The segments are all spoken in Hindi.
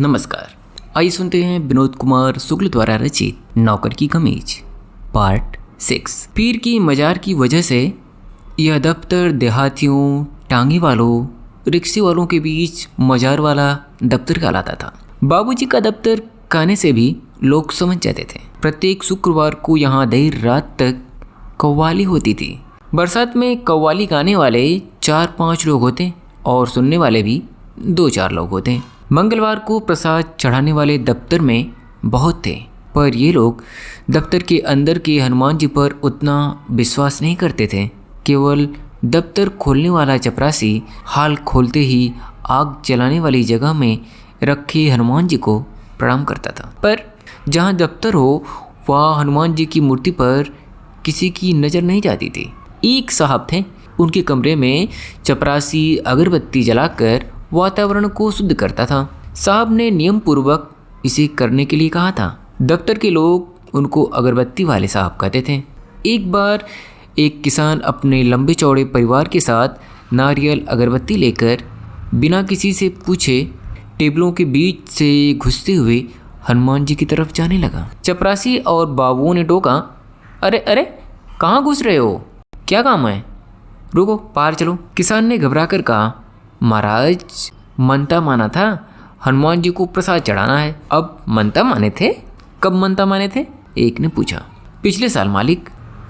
नमस्कार। आइए सुनते हैं विनोद कुमार शुक्ल द्वारा रचित नौकर की कमीज पार्ट 6। पीर की मजार की वजह से यह दफ्तर देहातियों, टांगे वालों, रिक्शे वालों के बीच मजार वाला दफ्तर कहलाता था। बाबूजी का दफ्तर कहने से भी लोग समझ जाते थे। प्रत्येक शुक्रवार को यहाँ देर रात तक कव्वाली होती थी। बरसात में कव्वाली गाने वाले 4-5 लोग होते और सुनने वाले भी 2-4 लोग होते। मंगलवार को प्रसाद चढ़ाने वाले दफ्तर में बहुत थे, पर ये लोग दफ्तर के अंदर के हनुमान जी पर उतना विश्वास नहीं करते थे। केवल दफ्तर खोलने वाला चपरासी हाल खोलते ही आग जलाने वाली जगह में रखे हनुमान जी को प्रणाम करता था। पर जहाँ दफ्तर हो वहाँ हनुमान जी की मूर्ति पर किसी की नज़र नहीं जाती थी। एक साहब थे, उनके कमरे में चपरासी अगरबत्ती जलाकर वातावरण को शुद्ध करता था। साहब ने नियम पूर्वक इसे करने के लिए कहा था। दफ्तर के लोग उनको अगरबत्ती वाले साहब कहते थे। एक बार एक किसान अपने लंबे चौड़े परिवार के साथ नारियल अगरबत्ती लेकर बिना किसी से पूछे टेबलों के बीच से घुसते हुए हनुमान जी की तरफ जाने लगा। चपरासी और बाबुओं ने टोका, अरे अरे कहाँ घुस रहे हो, क्या काम है, रुको पार चलो। किसान ने घबराकर कहा, महाराज मनता माना था, हनुमान जी को प्रसाद चढ़ाना है। अब मनता माने थे? कब मनता माने थे? एक ने पूछा। पिछले साल मालिक,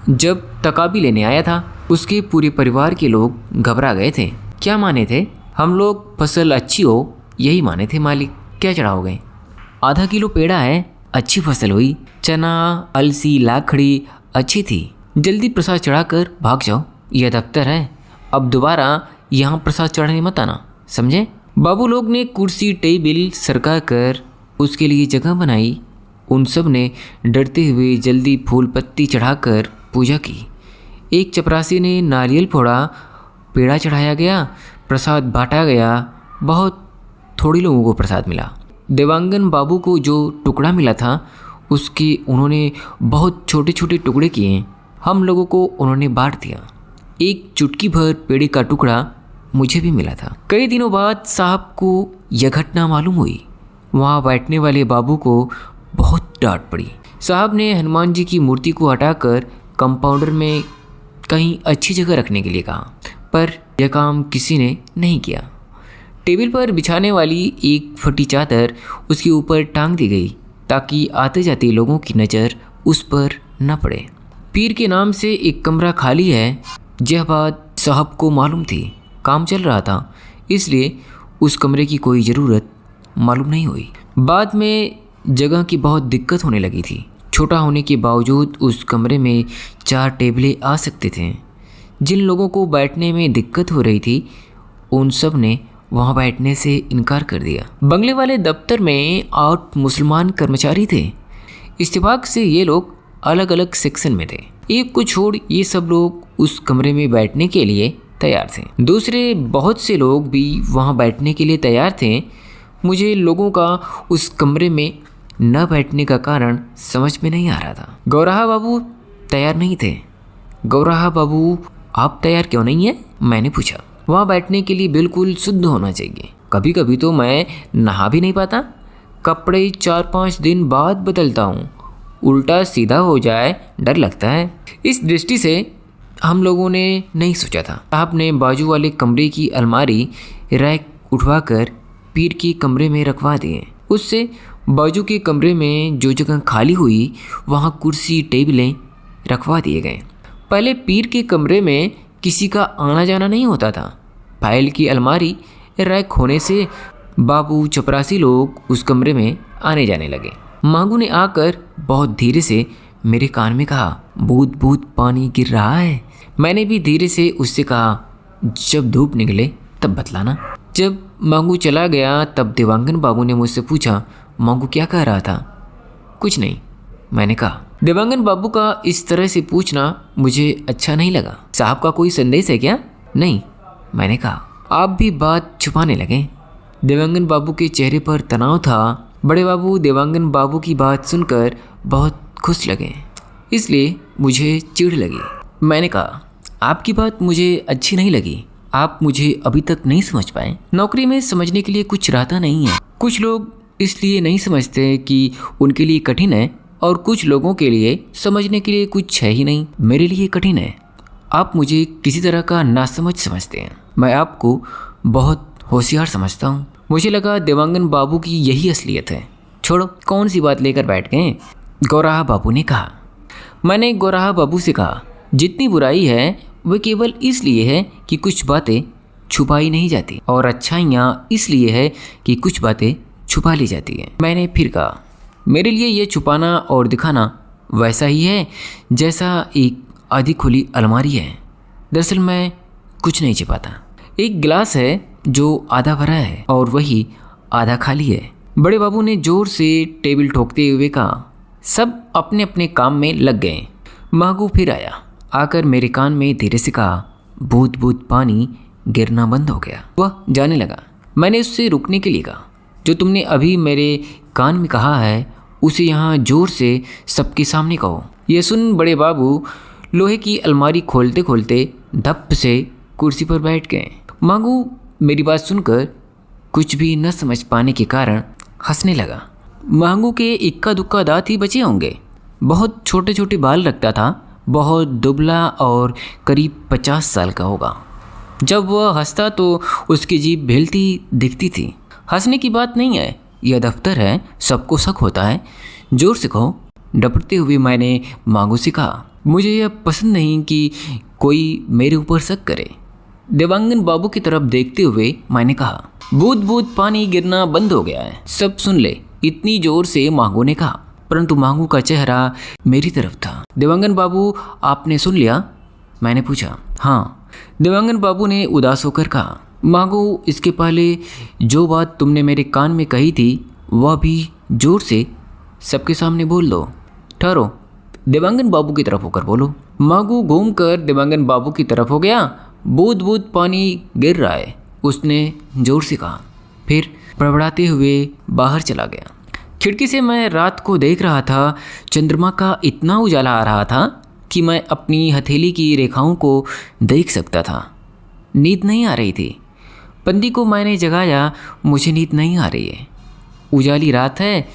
जब तकाबी लेने आया था। उसके पूरे परिवार के लोग घबरा गए थे। क्या माने थे? हम लोग फसल अच्छी हो यही माने थे मालिक। क्या चढ़ाओगे? आधा किलो पेड़ा है, अच्छी फसल हुई। चना, अलसी, लाखड़ी अच्छी थी। जल्दी प्रसाद चढ़ाकर भाग जाओ, यह दफ्तर है। अब दोबारा यहाँ प्रसाद चढ़ाने मत आना, समझे? बाबू लोग ने कुर्सी टेबल सरका कर उसके लिए जगह बनाई। उन सब ने डरते हुए जल्दी फूल पत्ती चढ़ाकर पूजा की। एक चपरासी ने नारियल फोड़ा, पेड़ा चढ़ाया गया, प्रसाद बांटा गया। बहुत थोड़ी लोगों को प्रसाद मिला। देवांगन बाबू को जो टुकड़ा मिला था उसके उन्होंने बहुत छोटे छोटे टुकड़े किए। हम लोगों को उन्होंने बांट दिया। एक चुटकी भर पेड़े का टुकड़ा मुझे भी मिला था। कई दिनों बाद साहब को यह घटना मालूम हुई। वहाँ बैठने वाले बाबू को बहुत डांट पड़ी। साहब ने हनुमान जी की मूर्ति को हटाकर कंपाउंडर में कहीं अच्छी जगह रखने के लिए कहा, पर यह काम किसी ने नहीं किया। टेबल पर बिछाने वाली एक फटी चादर उसके ऊपर टांग दी गई ताकि आते जाते लोगों की नज़र उस पर न पड़े। पीर के नाम से एक कमरा खाली है, यह बात साहब को मालूम थी। काम चल रहा था, इसलिए उस कमरे की कोई ज़रूरत मालूम नहीं हुई। बाद में जगह की बहुत दिक्कत होने लगी थी। छोटा होने के बावजूद उस कमरे में 4 टेबलें आ सकते थे। जिन लोगों को बैठने में दिक्कत हो रही थी उन सब ने वहाँ बैठने से इनकार कर दिया। बंगले वाले दफ्तर में 8 मुसलमान कर्मचारी थे। इत्तेफाक से ये लोग अलग अलग सेक्शन में थे। एक को छोड़ ये सब लोग उस कमरे में बैठने के लिए तैयार थे। दूसरे बहुत से लोग भी वहाँ बैठने के लिए तैयार थे। मुझे लोगों का उस कमरे में न बैठने का कारण समझ में नहीं आ रहा था। गौराहा बाबू तैयार नहीं थे। गौराहा बाबू, आप तैयार क्यों नहीं हैं? मैंने पूछा। वहाँ बैठने के लिए बिल्कुल शुद्ध होना चाहिए। कभी कभी तो मैं नहा भी नहीं पाता। कपड़े 4-5 दिन बाद बदलता हूँ। उल्टा सीधा हो जाए डर लगता है। इस दृष्टि से हम लोगों ने नहीं सोचा था। साहब ने बाजू वाले कमरे की अलमारी रैक उठवाकर पीर के कमरे में रखवा दिए। उससे बाजू के कमरे में जो जगह खाली हुई वहाँ कुर्सी टेबलें रखवा दिए गए। पहले पीर के कमरे में किसी का आना जाना नहीं होता था। फाइल की अलमारी रैक होने से बाबू चपरासी लोग उस कमरे में आने जाने लगे। मांगू ने आकर बहुत धीरे से मेरे कान में कहा, बूंद बूंद पानी गिर रहा है। मैंने भी धीरे से उससे कहा, जब धूप निकले तब बतलाना। जब मांगू चला गया तब देवांगन बाबू ने मुझसे पूछा, मांगू क्या कह रहा था? कुछ नहीं, मैंने कहा। देवांगन बाबू का इस तरह से पूछना मुझे अच्छा नहीं लगा। साहब का कोई संदेश है क्या? नहीं, मैंने कहा। आप भी बात छुपाने लगे। देवांगन बाबू के चेहरे पर तनाव था। बड़े बाबू देवांगन बाबू की बात सुनकर बहुत खुश लगे, इसलिए मुझे चिढ़ लगी। मैंने कहा, आपकी बात मुझे अच्छी नहीं लगी। आप मुझे अभी तक नहीं समझ पाए। नौकरी में समझने के लिए कुछ रहता नहीं है। कुछ लोग इसलिए नहीं समझते कि उनके लिए कठिन है, और कुछ लोगों के लिए समझने के लिए कुछ है ही नहीं। मेरे लिए कठिन है। आप मुझे किसी तरह का नासमझ समझते हैं। मैं आपको बहुत होशियार समझता हूँ। मुझे लगा देवांगन बाबू की यही असलियत है। छोड़ो, कौन सी बात लेकर बैठ गए, गौराहा बाबू ने कहा। मैंने गौराहा बाबू से कहा, जितनी बुराई है वह केवल इसलिए है कि कुछ बातें छुपाई नहीं जाती, और अच्छाइयाँ इसलिए है कि कुछ बातें छुपा ली जाती हैं। मैंने फिर कहा, मेरे लिए ये छुपाना और दिखाना वैसा ही है जैसा एक आधी खुली अलमारी है। दरअसल मैं कुछ नहीं छिपाता। एक गिलास है जो आधा भरा है और वही आधा खाली है। बड़े बाबू ने जोर से टेबल ठोकते हुए कहा। सब अपने अपने काम में लग गए। महगू फिर आया। आकर मेरे कान में धीरे से कहा, बूंद बूंद पानी गिरना बंद हो गया। वह जाने लगा। मैंने उससे रुकने के लिए कहा, जो तुमने अभी मेरे कान में कहा है उसे यहाँ जोर से सबके सामने कहो। यह सुन बड़े बाबू लोहे की अलमारी खोलते खोलते धप से कुर्सी पर बैठ गए। मांगू मेरी बात सुनकर कुछ भी न समझ पाने के कारण हंसने लगा। मांगू के इक्का दुक्का दांत ही बचे होंगे। बहुत छोटे छोटे बाल रखता था, बहुत दुबला और करीब 50 साल का होगा। जब वह हंसता तो उसकी जीभ हिलती दिखती थी। हंसने की बात नहीं है, यह दफ्तर है, सबको शक होता है। जोर से कहो। डपटते हुए मैंने मांगू से कहा, मुझे यह पसंद नहीं कि कोई मेरे ऊपर शक करे। देवांगन बाबू की तरफ देखते हुए मैंने कहा, बूंद बूंद पानी गिरना बंद हो गया है, सब सुन ले। इतनी जोर से मांगू ने कहा, परंतु मांगू का चेहरा मेरी तरफ था। देवांगन बाबू, आपने सुन लिया? मैंने पूछा। हाँ, देवांगन बाबू ने उदास होकर कहा। मांगू, इसके पहले जो बात तुमने मेरे कान में कही थी वह भी जोर से सबके सामने बोल दो। ठहरो, देवांगन बाबू की तरफ होकर बोलो। मांगू घूमकर देवांगन बाबू की तरफ हो गया। बूंद बूंद पानी गिर रहा है, उसने जोर से कहा। फिर बड़बड़ाते हुए बाहर चला गया। खिड़की से मैं रात को देख रहा था। चंद्रमा का इतना उजाला आ रहा था कि मैं अपनी हथेली की रेखाओं को देख सकता था। नींद नहीं आ रही थी। पंदी को मैंने जगाया। मुझे नींद नहीं आ रही है। उजाली रात है,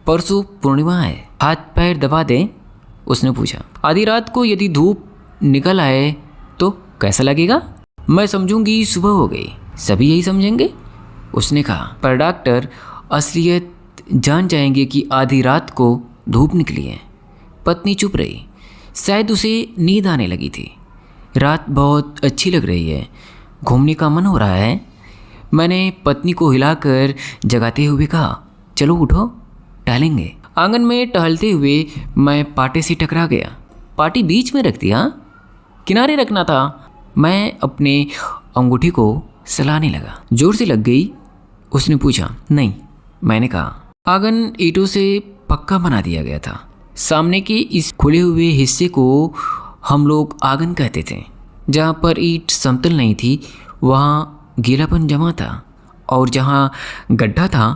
परसों पूर्णिमा है, हाथ पैर दबा दें, उसने पूछा। आधी रात को यदि धूप निकल आए तो कैसा लगेगा? मैं समझूंगी सुबह हो गई, सभी यही समझेंगे, उसने कहा। पर डॉक्टर असलियत जान जाएंगे कि आधी रात को धूप निकली है। पत्नी चुप रही। शायद उसे नींद आने लगी थी। रात बहुत अच्छी लग रही है, घूमने का मन हो रहा है। मैंने पत्नी को हिलाकर जगाते हुए कहा, चलो उठो, टहलेंगे। आंगन में टहलते हुए मैं पाटे से टकरा गया। पाटी बीच में रख दिया, किनारे रखना था। मैं अपने अंगूठी को सलाने लगा। जोर से लग गई, उसने पूछा। नहीं, मैंने कहा। आंगन ईंटों से पक्का बना दिया गया था। सामने के इस खुले हुए हिस्से को हम लोग आंगन कहते थे। जहाँ पर ईंट समतल नहीं थी वहाँ गीलापन जमा था, और जहाँ गड्ढा था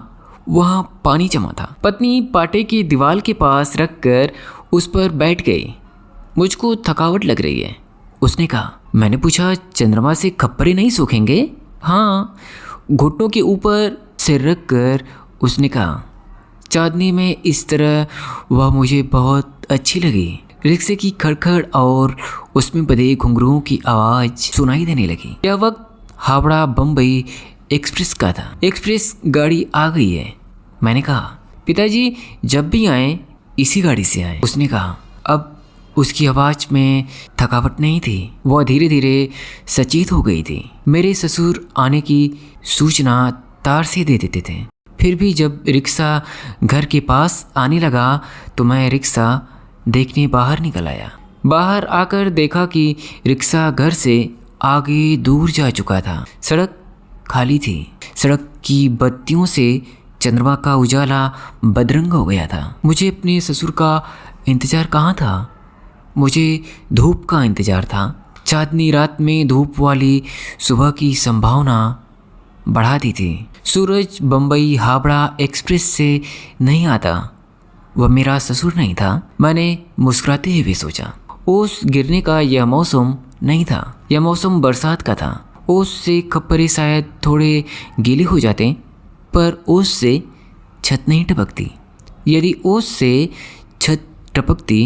वहाँ पानी जमा था। पत्नी पाटे की दीवार के पास रखकर उस पर बैठ गई। मुझको थकावट लग रही है, उसने कहा। मैंने पूछा, चंद्रमा से खप्परे नहीं सूखेंगे? हाँ, घुटनों के ऊपर सिर रख कर उसने कहा। चांदनी में इस तरह वह मुझे बहुत अच्छी लगी। रिक्शे की खड़खड़ और उसमें बधे घुंघरुओं की आवाज़ सुनाई देने लगी। यह वक्त हावड़ा बम्बई एक्सप्रेस का था। एक्सप्रेस गाड़ी आ गई है, मैंने कहा। पिताजी जब भी आए इसी गाड़ी से आए, उसने कहा। अब उसकी आवाज़ में थकावट नहीं थी, वह धीरे धीरे सचेत हो गई थी। मेरे ससुर आने की सूचना तार से दे देते थे। फिर भी जब रिक्शा घर के पास आने लगा तो मैं रिक्शा देखने बाहर निकल आया। बाहर आकर देखा कि रिक्शा घर से आगे दूर जा चुका था। सड़क खाली थी। सड़क की बत्तियों से चंद्रमा का उजाला बदरंग हो गया था। मुझे अपने ससुर का इंतज़ार कहाँ था? मुझे धूप का इंतज़ार था। चांदनी रात में धूप वाली सुबह की संभावना बढ़ाती थी। सूरज बम्बई हावड़ा एक्सप्रेस से नहीं आता, वह मेरा ससुर नहीं था। मैंने मुस्कुराते हुए सोचा, ओस गिरने का यह मौसम नहीं था, यह मौसम बरसात का था। ओस से खप्परे शायद थोड़े गीले हो जाते, पर ओस से छत नहीं टपकती। यदि ओस से छत टपकती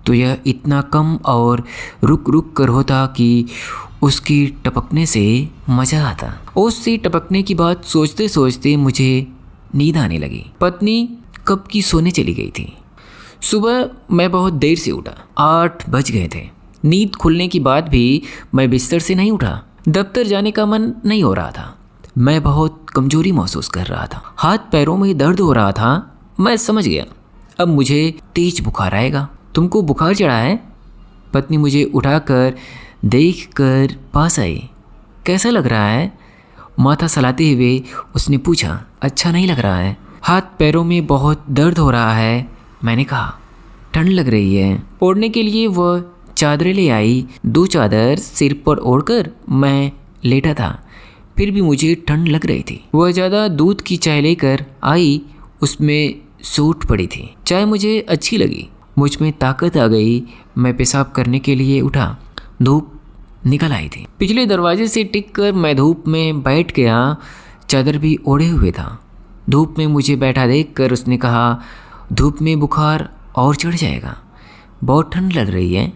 तो यह इतना कम और रुक रुक कर होता कि उसकी टपकने से मज़ा आता। ओस से टपकने की बात सोचते सोचते मुझे नींद आने लगी। पत्नी कब की सोने चली गई थी। सुबह मैं बहुत देर से उठा, 8 बज गए थे। नींद खुलने के बाद भी मैं बिस्तर से नहीं उठा। दफ्तर जाने का मन नहीं हो रहा था। मैं बहुत कमजोरी महसूस कर रहा था। हाथ पैरों में दर्द हो रहा था। मैं समझ गया अब मुझे तेज बुखार आएगा। तुमको बुखार चढ़ा है? पत्नी मुझे उठाकर देखकर पास आई। कैसा लग रहा है? माथा सहलाते हुए उसने पूछा। अच्छा नहीं लग रहा है, हाथ पैरों में बहुत दर्द हो रहा है। मैंने कहा ठंड लग रही है। ओढ़ने के लिए वह चादरें ले आई। 2 चादर सिर पर ओढ़कर मैं लेटा था, फिर भी मुझे ठंड लग रही थी। वह ज़्यादा दूध की चाय लेकर आई, उसमें सूट पड़ी थी। चाय मुझे अच्छी लगी, मुझ में ताकत आ गई। मैं पेशाब करने के लिए उठा। धूप निकल आई थी। पिछले दरवाजे से टिक कर मैं धूप में बैठ गया। चादर भी ओढ़े हुए था। धूप में मुझे बैठा देखकर उसने कहा, धूप में बुखार और चढ़ जाएगा, बहुत ठंड लग रही है,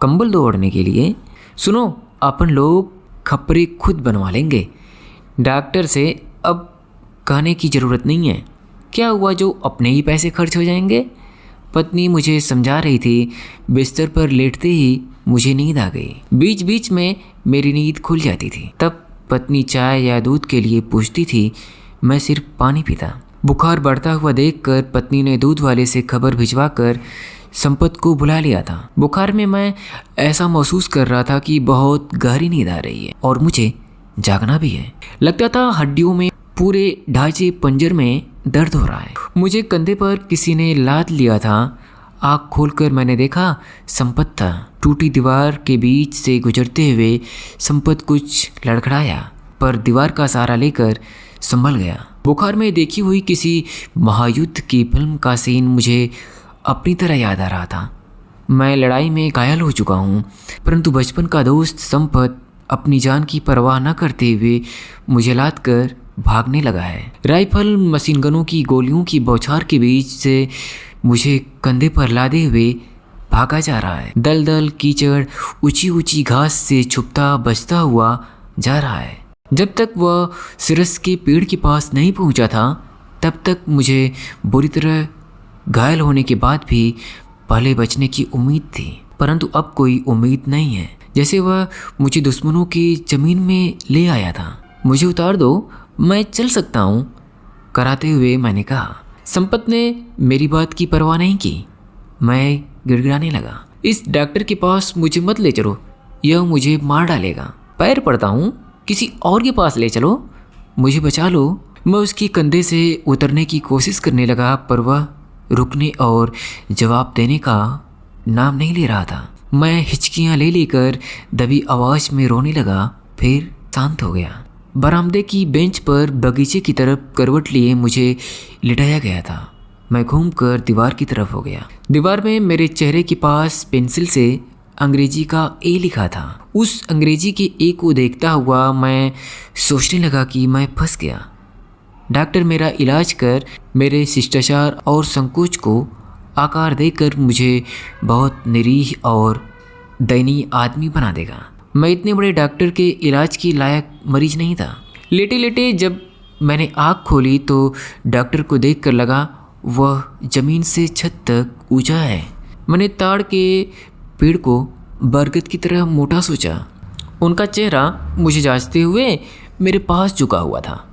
कंबल दो ओढ़ने के लिए। सुनो, अपन लोग खपरे खुद बनवा लेंगे, डॉक्टर से अब कहने की ज़रूरत नहीं है। क्या हुआ जो अपने ही पैसे खर्च हो जाएंगे? पत्नी मुझे समझा रही थी। बिस्तर पर लेटते ही मुझे नींद आ गई। बीच बीच में मेरी नींद खुल जाती थी। तब पत्नी चाय या दूध के लिए पूछती थी, मैं सिर्फ पानी पीता। बुखार बढ़ता हुआ देखकर पत्नी ने दूध वाले से खबर भिजवाकर संपत को बुला लिया था। बुखार में मैं ऐसा महसूस कर रहा था कि बहुत गहरी नींद आ रही है और मुझे जागना भी है। लगता था हड्डियों में, पूरे ढांचे पंजर में दर्द हो रहा है। मुझे कंधे पर किसी ने लाद लिया था। आँख खोलकर मैंने देखा संपत था। टूटी दीवार के बीच से गुजरते हुए संपत कुछ लड़खड़ाया, पर दीवार का सहारा लेकर संभल गया। बुखार में देखी हुई किसी महायुद्ध की फिल्म का सीन मुझे अपनी तरह याद आ रहा था। मैं लड़ाई में घायल हो चुका हूँ, परंतु बचपन का दोस्त संपत अपनी जान की परवाह न करते हुए मुझे लाद कर भागने लगा है। राइफल मशीन गनों की गोलियों की बौछार के बीच से मुझे कंधे पर लादे हुए भागा जा रहा है। दलदल कीचड़ ऊंची ऊंची घास से छुपता बचता हुआ जा रहा है। जब तक वह सिरस के पेड़ के पास नहीं पहुंचा था, तब तक मुझे बुरी तरह घायल होने के बाद भी पहले बचने की उम्मीद थी, परंतु अब कोई उम्मीद नहीं है। जैसे वह मुझे दुश्मनों की जमीन में ले आया था। मुझे उतार दो, मैं चल सकता हूँ, कराते हुए मैंने कहा। संपत ने मेरी बात की परवाह नहीं की। मैं गिड़गिड़ाने लगा, इस डॉक्टर के पास मुझे मत ले चलो, यह मुझे मार डालेगा। पैर पड़ता हूँ, किसी और के पास ले चलो, मुझे बचा लो। मैं उसकी कंधे से उतरने की कोशिश करने लगा, पर वह रुकने और जवाब देने का नाम नहीं ले रहा था। मैं हिचकियाँ ले लेकर दबी आवाज़ में रोने लगा, फिर शांत हो गया। बरामदे की बेंच पर बगीचे की तरफ करवट लिए मुझे लिटाया गया था। मैं घूमकर दीवार की तरफ हो गया। दीवार में मेरे चेहरे के पास पेंसिल से अंग्रेजी का ए लिखा था। उस अंग्रेजी के ए को देखता हुआ मैं सोचने लगा कि मैं फंस गया। डॉक्टर मेरा इलाज कर मेरे शिष्टाचार और संकोच को आकार देकर मुझे बहुत निरीह और दयनीय आदमी बना देगा। मैं इतने बड़े डॉक्टर के इलाज की लायक मरीज नहीं था। लेटे लेटे जब मैंने आँख खोली तो डॉक्टर को देखकर लगा वह ज़मीन से छत तक ऊंचा है। मैंने ताड़ के पेड़ को बरगद की तरह मोटा सोचा। उनका चेहरा मुझे जांचते हुए मेरे पास झुका हुआ था।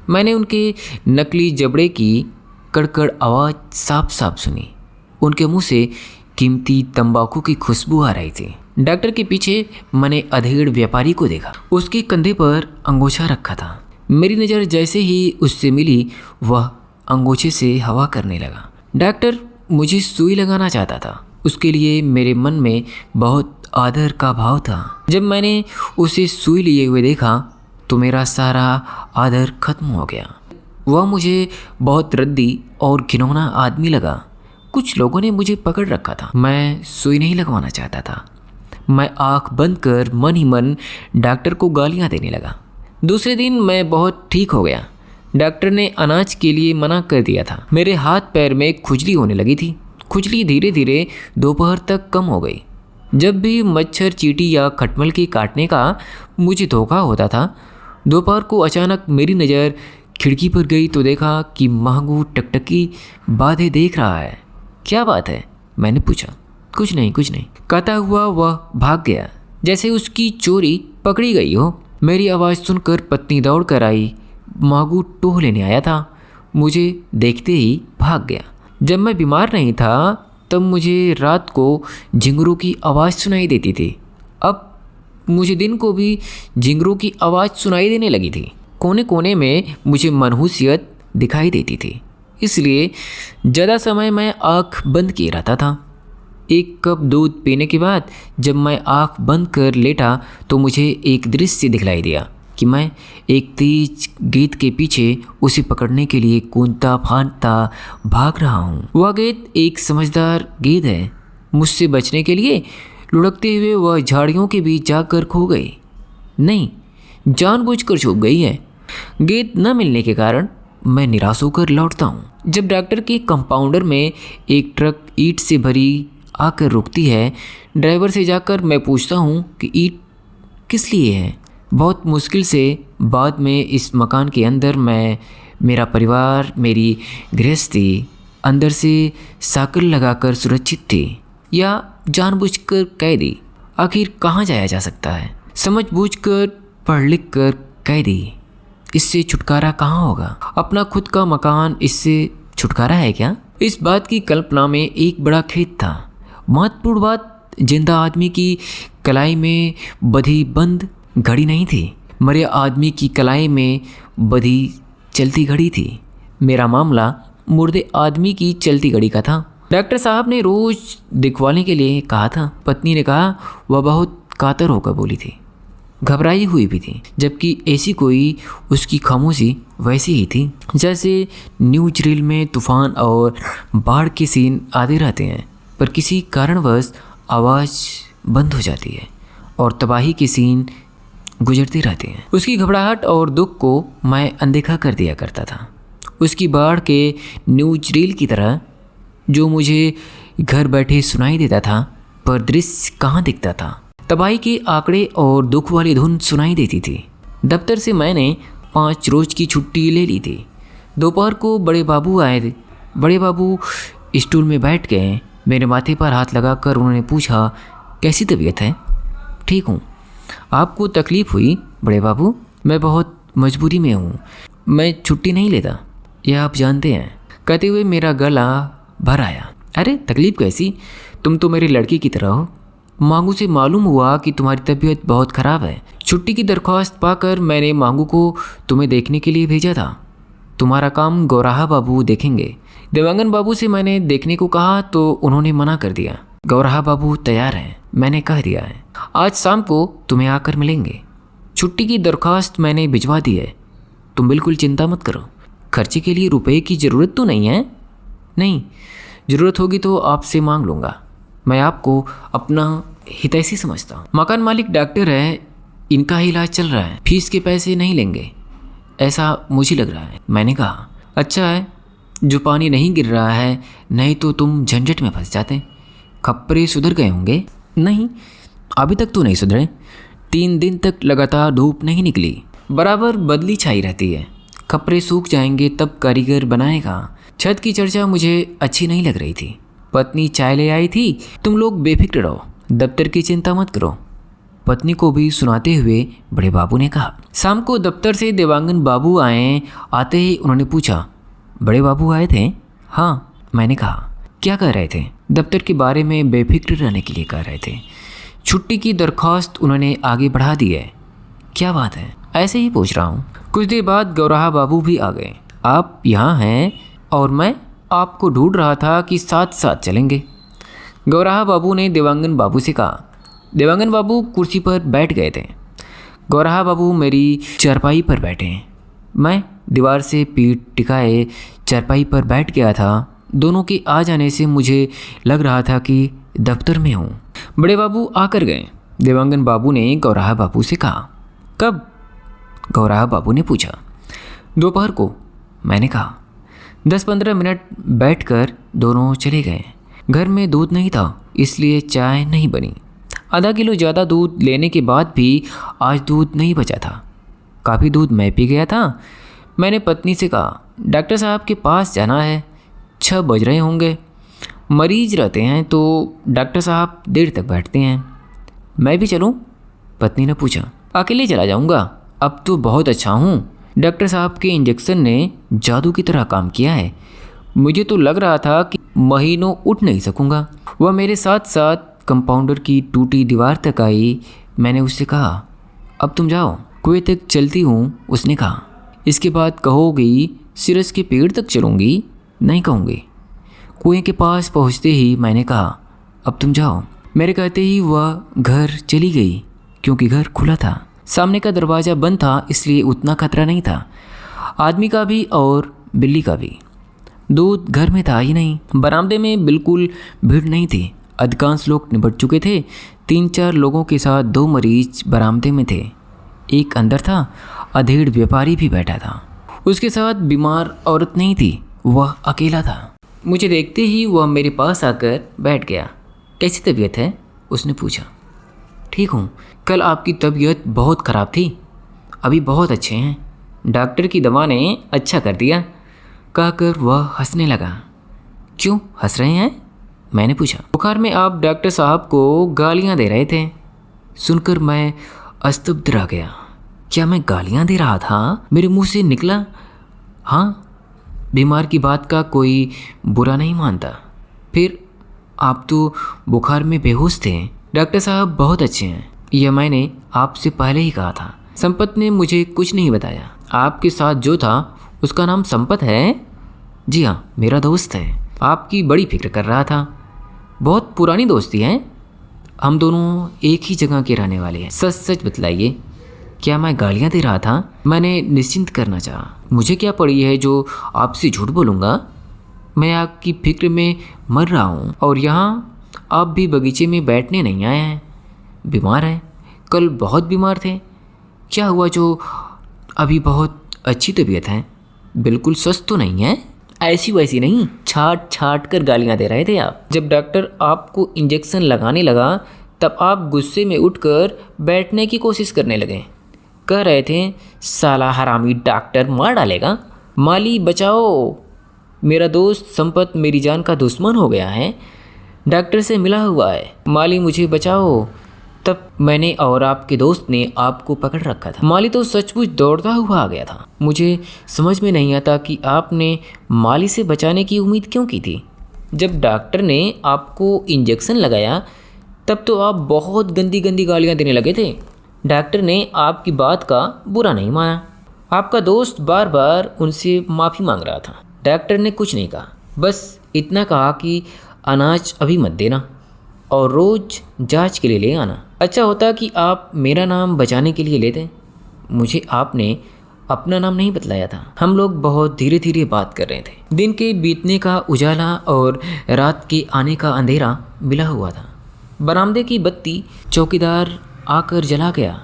मैंने उनके नकली जबड़े की कड़कड़ आवाज़ साफ साफ सुनी। उनके मुंह से कीमती तंबाकू की खुशबू आ रही थी। डॉक्टर के पीछे मैंने अधेड़ व्यापारी को देखा। उसके कंधे पर अंगोछा रखा था। मेरी नज़र जैसे ही उससे मिली, वह अंगोछे से हवा करने लगा। डॉक्टर मुझे सुई लगाना चाहता था। उसके लिए मेरे मन में बहुत आदर का भाव था। जब मैंने उसे सुई लिए हुए देखा तो मेरा सारा आदर खत्म हो गया। वह मुझे बहुत रद्दी और घिनौना आदमी लगा। कुछ लोगों ने मुझे पकड़ रखा था। मैं सुई नहीं लगवाना चाहता था। मैं आँख बंद कर मन ही मन डॉक्टर को गालियाँ देने लगा। दूसरे दिन मैं बहुत ठीक हो गया। डॉक्टर ने अनाज के लिए मना कर दिया था। मेरे हाथ पैर में खुजली होने लगी थी। खुजली धीरे धीरे दोपहर तक कम हो गई। जब भी मच्छर, चींटी या खटमल के काटने का मुझे धोखा होता था, दोपहर को अचानक मेरी नज़र खिड़की पर गई तो देखा कि महंगू टकटकी बाधे देख रहा है। क्या बात है? मैंने पूछा। कुछ नहीं कहता हुआ वह भाग गया, जैसे उसकी चोरी पकड़ी गई हो। मेरी आवाज़ सुनकर पत्नी दौड़ कर आई। महंगू टोह लेने आया था, मुझे देखते ही भाग गया। जब मैं बीमार नहीं था तब मुझे रात को झिंगुरों की आवाज़ सुनाई देती थी। अब मुझे दिन को भी झिंगुरों की आवाज़ सुनाई देने लगी थी। कोने कोने में मुझे मनहूसियत दिखाई देती थी, इसलिए ज़्यादा समय मैं आँख बंद किए रहता था। एक कप दूध पीने के बाद जब मैं आँख बंद कर लेटा तो मुझे एक दृश्य दिखलाई दिया कि मैं एक तेज गेंद के पीछे उसे पकड़ने के लिए कूदता फांदता भाग रहा हूँ। वह गेंद एक समझदार गेंद है। मुझसे बचने के लिए लुढ़कते हुए वह झाड़ियों के बीच जाकर खो गई। नहीं, जानबूझकर छुप गई है। गेंद न मिलने के कारण मैं निराश होकर लौटता हूँ। जब डॉक्टर के कंपाउंडर में एक ट्रक ईंट से भरी आकर रुकती है, ड्राइवर से जाकर मैं पूछता हूँ कि ईंट किस लिए है। बहुत मुश्किल से बाद में इस मकान के अंदर मैं, मेरा परिवार, मेरी गृहस्थी अंदर से साकल लगाकर सुरक्षित थी या जानबूझकर कैदी। आखिर कहाँ जाया जा सकता है? समझबूझकर पढ़ लिख कर कैदी, इससे छुटकारा कहाँ होगा? अपना खुद का मकान, इससे छुटकारा है क्या? इस बात की कल्पना में एक बड़ा खेद था। महत्वपूर्ण बात, जिंदा आदमी की कलाई में बधी बंद घड़ी नहीं थी, मरे आदमी की कलाई में बधी चलती घड़ी थी। मेरा मामला मुर्दे आदमी की चलती घड़ी का था। डॉक्टर साहब ने रोज़ दिखवाने के लिए कहा था। पत्नी ने कहा, वह बहुत कातर होकर बोली थी, घबराई हुई भी थी, जबकि ऐसी कोई उसकी खामोशी वैसी ही थी जैसे न्यूज रील में तूफान और बाढ़ के सीन आते रहते हैं, पर किसी कारणवश आवाज़ बंद हो जाती है और तबाही के सीन गुजरते रहते हैं। उसकी घबराहट और दुख को मैं अनदेखा कर दिया करता था। उसकी बाढ़ के न्यूज रील की तरह जो मुझे घर बैठे सुनाई देता था, पर दृश्य कहाँ दिखता था। तबाही के आंकड़े और दुख वाली धुन सुनाई देती थी। दफ्तर से मैंने 5 रोज़ की छुट्टी ले ली थी। दोपहर को बड़े बाबू आए थे। बड़े बाबू स्टूल में बैठ गए। मेरे माथे पर हाथ लगाकर उन्होंने पूछा, कैसी तबीयत है? ठीक हूँ। आपको तकलीफ़ हुई बड़े बाबू? मैं बहुत मजबूरी में हूँ, मैं छुट्टी नहीं लेता, यह आप जानते हैं। कहते हुए मेरा गला भर आया। अरे तकलीफ़ कैसी? तुम तो मेरी लड़की की तरह हो। मांगू से मालूम हुआ कि तुम्हारी तबीयत बहुत ख़राब है। छुट्टी की दरख्वास्त पाकर मैंने मांगू को तुम्हें देखने के लिए भेजा था। तुम्हारा काम गौराहा बाबू देखेंगे। देवांगन बाबू से मैंने देखने को कहा तो उन्होंने मना कर दिया। गौराहा बाबू तैयार हैं, मैंने कह दिया है। आज शाम को तुम्हें आकर मिलेंगे। छुट्टी की दरख्वास्त मैंने भिजवा दी है। तुम बिल्कुल चिंता मत करो। खर्चे के लिए रुपए की ज़रूरत तो नहीं है? नहीं, ज़रूरत होगी तो आपसे मांग लूँगा। मैं आपको अपना हितैषी समझता हूँ। मकान मालिक डॉक्टर है, इनका ही इलाज चल रहा है, फीस के पैसे नहीं लेंगे, ऐसा मुझे लग रहा है। मैंने कहा, अच्छा है जो पानी नहीं गिर रहा है, नहीं तो तुम झंझट में फंस जाते। खप्परे सुधर गए होंगे? नहीं, अभी तक तो नहीं सुधरे। 3 दिन तक लगातार धूप नहीं निकली, बराबर बदली छाई रहती है। खप्परे सूख जाएंगे तब कारीगर बनाएगा। छत की चर्चा मुझे अच्छी नहीं लग रही थी। पत्नी चाय ले आई थी। तुम लोग बेफिक्र रहो, दफ्तर की चिंता मत करो, पत्नी को भी सुनाते हुए बड़े बाबू ने कहा। शाम को दफ्तर से देवांगन बाबू आए। आते ही उन्होंने पूछा, बड़े बाबू आए थे? हाँ, मैंने कहा। क्या कह रहे थे? दफ्तर के बारे में बेफिक्र रहने के लिए कह रहे थे। छुट्टी की दरख्वास्त उन्होंने आगे बढ़ा दी है। क्या बात है? ऐसे ही पूछ रहा हूँ। कुछ देर बाद गौराहा बाबू भी आ गए। आप यहाँ हैं और मैं आपको ढूंढ रहा था कि साथ साथ चलेंगे। गौराहा बाबू ने देवांगन बाबू से कहा। देवांगन बाबू कुर्सी पर बैठ गए थे। गौराहा बाबू मेरी चारपाई पर बैठे। मैं दीवार से पीठ टिकाए चारपाई पर बैठ गया था। दोनों के आ जाने से मुझे लग रहा था कि दफ्तर में हूँ। बड़े बाबू आकर गए। देवांगन बाबू ने गौराहा बाबू से कहा, कब? गौराहा बाबू ने पूछा। दोपहर को, मैंने कहा। 10-15 मिनट बैठकर दोनों चले गए। घर में दूध नहीं था, इसलिए चाय नहीं बनी। आधा किलो ज़्यादा दूध लेने के बाद भी आज दूध नहीं बचा था। काफ़ी दूध मैं पी गया था। मैंने पत्नी से कहा, डॉक्टर साहब के पास जाना है, 6 बज रहे होंगे। मरीज रहते हैं तो डॉक्टर साहब देर तक बैठते हैं। मैं भी चलूं? पत्नी ने पूछा। अकेले चला जाऊंगा, अब तो बहुत अच्छा हूँ। डॉक्टर साहब के इंजेक्शन ने जादू की तरह काम किया है। मुझे तो लग रहा था कि महीनों उठ नहीं सकूंगा। वह मेरे साथ साथ कंपाउंडर की टूटी दीवार तक आई। मैंने उससे कहा, अब तुम जाओ, कुएं तक चलती हूँ। उसने कहा, इसके बाद कहोगी सिरस के पेड़ तक चलूँगी? नहीं कहूँगी। कुएं के पास पहुँचते ही मैंने कहा, अब तुम जाओ। मेरे कहते ही वह घर चली गई, क्योंकि घर खुला था। सामने का दरवाज़ा बंद था, इसलिए उतना खतरा नहीं था, आदमी का भी और बिल्ली का भी। दूध घर में था ही नहीं। बरामदे में बिल्कुल भीड़ नहीं थी। अधिकांश लोग निपट चुके थे। 3-4 लोगों के साथ 2 मरीज बरामदे में थे। एक अंदर था। अधेड़ व्यापारी भी बैठा था। उसके साथ बीमार औरत नहीं थी, वह अकेला था। मुझे देखते ही वह मेरे पास आकर बैठ गया। कैसी तबीयत है? उसने पूछा। ठीक हूँ, कल आपकी तबीयत बहुत ख़राब थी, अभी बहुत अच्छे हैं। डॉक्टर की दवा ने अच्छा कर दिया, कहकर वह हंसने लगा। क्यों हंस रहे हैं? मैंने पूछा। बुखार में आप डॉक्टर साहब को गालियाँ दे रहे थे। सुनकर मैं अस्तब्ध रह गया। क्या मैं गालियाँ दे रहा था? मेरे मुंह से निकला। हाँ, बीमार की बात का कोई बुरा नहीं मानता। फिर आप तो बुखार में बेहोश थे। डॉक्टर साहब बहुत अच्छे हैं, यह मैंने आपसे पहले ही कहा था। संपत ने मुझे कुछ नहीं बताया। आपके साथ जो था उसका नाम संपत है? जी हाँ, मेरा दोस्त है। आपकी बड़ी फिक्र कर रहा था। बहुत पुरानी दोस्ती है। हम दोनों एक ही जगह के रहने वाले हैं। सच सच बतलाइए, क्या मैं गालियाँ दे रहा था? मैंने निश्चिंत करना चाहा। मुझे क्या पड़ी है जो आपसे झूठ बोलूँगा? मैं आपकी फिक्र में मर रहा हूँ और यहाँ आप भी बगीचे में बैठने नहीं आए हैं। बीमार हैं, कल बहुत बीमार थे। क्या हुआ जो अभी बहुत अच्छी तबीयत है? बिल्कुल स्वस्थ तो नहीं है? ऐसी वैसी नहीं, छाट छाट कर गालियाँ दे रहे थे आप। जब डॉक्टर आपको इंजेक्शन लगाने लगा तब आप गुस्से में उठकर बैठने की कोशिश करने लगे। कह रहे थे, साला हरामी डॉक्टर मार डालेगा। माली बचाओ, मेरा दोस्त संपत मेरी जान का दुश्मन हो गया है, डॉक्टर से मिला हुआ है। माली मुझे बचाओ। तब मैंने और आपके दोस्त ने आपको पकड़ रखा था। माली तो सचमुच दौड़ता हुआ आ गया था। मुझे समझ में नहीं आता कि आपने माली से बचाने की उम्मीद क्यों की थी। जब डॉक्टर ने आपको इंजेक्शन लगाया तब तो आप बहुत गंदी गंदी गालियाँ देने लगे थे। डॉक्टर ने आपकी बात का बुरा नहीं माना। आपका दोस्त बार बार उनसे माफ़ी मांग रहा था। डॉक्टर ने कुछ नहीं कहा, बस इतना कहा कि अनाज अभी मत देना और रोज़ जांच के लिए ले आना। अच्छा होता कि आप मेरा नाम बचाने के लिए लेते। मुझे आपने अपना नाम नहीं बतलाया था। हम लोग बहुत धीरे धीरे बात कर रहे थे। दिन के बीतने का उजाला और रात के आने का अंधेरा मिला हुआ था। बरामदे की बत्ती चौकीदार आकर जला गया।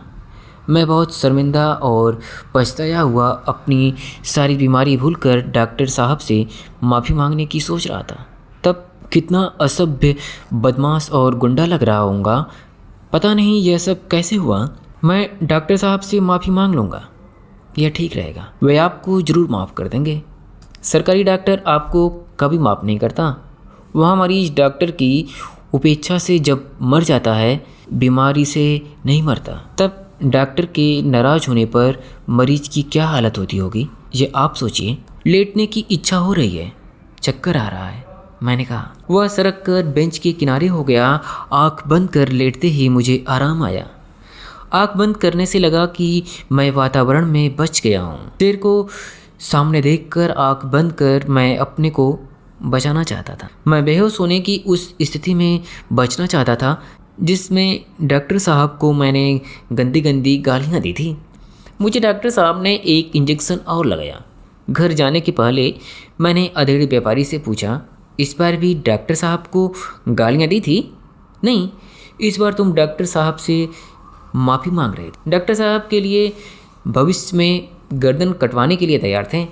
मैं बहुत शर्मिंदा और पछताया हुआ अपनी सारी बीमारी भूलकर डॉक्टर साहब से माफ़ी मांगने की सोच रहा था। तब कितना असभ्य, बदमाश और गुंडा लग रहा होऊंगा। पता नहीं यह सब कैसे हुआ। मैं डॉक्टर साहब से माफ़ी मांग लूँगा, यह ठीक रहेगा। वे आपको ज़रूर माफ़ कर देंगे। सरकारी डॉक्टर आपको कभी माफ़ नहीं करता। वहाँ मरीज डॉक्टर की उपेक्षा से जब मर जाता है, बीमारी से नहीं मरता। तब डॉक्टर के नाराज़ होने पर मरीज की क्या हालत होती होगी, ये आप सोचिए। लेटने की इच्छा हो रही है, चक्कर आ रहा है, मैंने कहा। वह सरक कर बेंच के किनारे हो गया। आँख बंद कर लेटते ही मुझे आराम आया। आँख बंद करने से लगा कि मैं वातावरण में बच गया हूँ। शेर को सामने देखकर आँख बंद कर मैं अपने को बचाना चाहता था। मैं बेहोश होने की उस स्थिति में बचना चाहता था जिसमें डॉक्टर साहब को मैंने गंदी गंदी गालियाँ दी थी। मुझे डॉक्टर साहब ने एक इंजेक्शन और लगाया। घर जाने के पहले मैंने अधेड़ व्यापारी से पूछा, इस बार भी डॉक्टर साहब को गालियाँ दी थी? नहीं, इस बार तुम डॉक्टर साहब से माफ़ी मांग रहे थे। डॉक्टर साहब के लिए भविष्य में गर्दन कटवाने के लिए तैयार थे।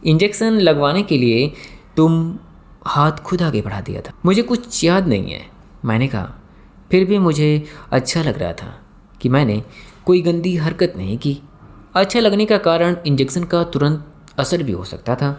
इंजेक्शन लगवाने के लिए तुम हाथ खुद आगे बढ़ा दिया था। मुझे कुछ याद नहीं है, मैंने कहा। फिर भी मुझे अच्छा लग रहा था कि मैंने कोई गंदी हरकत नहीं की। अच्छा लगने का कारण इंजेक्शन का तुरंत असर भी हो सकता था।